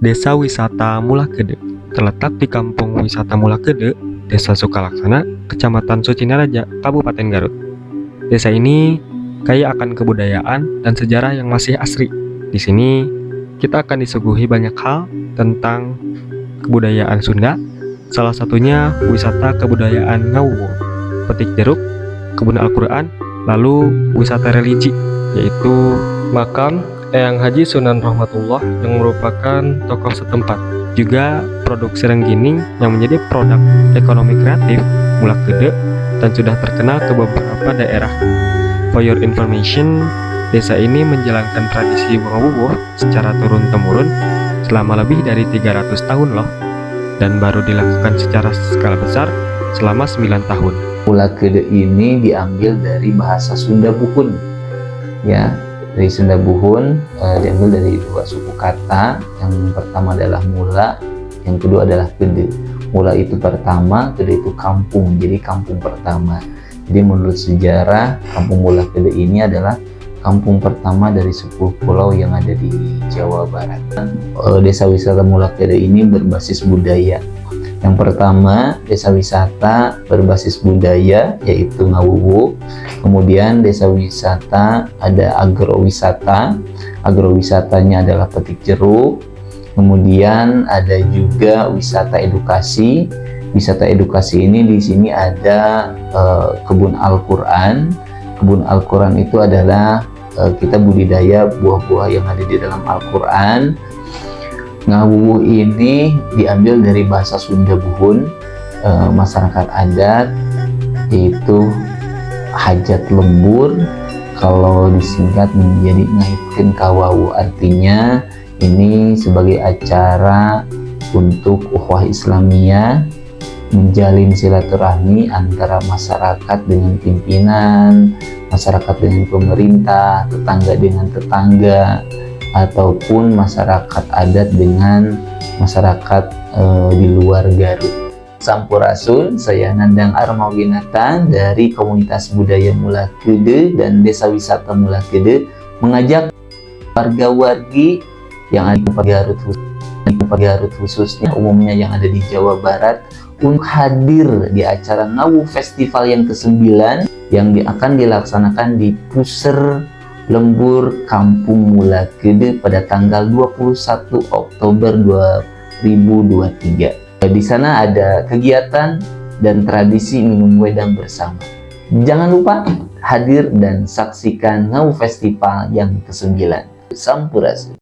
Desa Wisata Mulakede terletak di Kampung Wisata Mulakede, Desa Sukalaksana, Kecamatan Sucinaraja, Kabupaten Garut. Desa ini kaya akan kebudayaan dan sejarah yang masih asri. Di sini kita akan disuguhi banyak hal tentang kebudayaan Sunda, salah satunya wisata kebudayaan Ngawuwo, petik jeruk, kebun Al-Quran, lalu wisata religi, yaitu makam Eyang Haji Sunan Rahmatullah yang merupakan tokoh setempat. Juga produk Serenggining yang menjadi produk ekonomi kreatif Mulakede dan sudah terkenal ke beberapa daerah. For your information, desa ini menjalankan tradisi Ngawuwo secara turun-temurun selama lebih dari 300 tahun loh, dan baru dilakukan secara skala besar selama 9 tahun. Mulakede ini diambil dari bahasa Sunda Buhun, ya, dari Sunda Buhun, diambil dari dua suku kata. Yang pertama adalah mula, yang kedua adalah kede. Mula itu pertama, kede itu kampung, jadi kampung pertama. Jadi menurut sejarah, kampung Mulakede ini adalah kampung pertama dari 10 pulau yang ada di Jawa Barat. Desa wisata Mulakede ini berbasis budaya. Yang pertama, desa wisata berbasis budaya yaitu Ngawuwo. Kemudian desa wisata ada agrowisata. Agrowisatanya adalah petik jeruk. Kemudian ada juga wisata edukasi. Wisata edukasi ini di sini ada kebun Al-Quran. Kebun Al-Quran itu adalah kita budidaya buah-buah yang ada di dalam Al-Quran. Ngawuwo ini diambil dari bahasa Sunda Buhun, masyarakat adat, yaitu hajat lembur. Kalau disingkat menjadi ngaitkeun kawawu, artinya ini sebagai acara untuk ukhuwah Islamiyah, menjalin silaturahmi antara masyarakat dengan pimpinan, masyarakat dengan pemerintah, tetangga dengan tetangga, ataupun masyarakat adat dengan masyarakat di luar Garut. Sampurasun, saya Nandang Armawinata dari Komunitas Budaya Mulakede dan Desa Wisata Mulakede mengajak warga-wargi yang ada di Garut khususnya, umumnya yang ada di Jawa Barat, untuk hadir di acara Ngawuwo Festival yang ke-9 yang akan dilaksanakan di Puser Lembur Kampung Mulakede pada tanggal 21 Oktober 2023. Di sana ada kegiatan dan tradisi minum wedang bersama. Jangan lupa hadir dan saksikan Ngawuwo Festival yang ke-9. Sampurasun.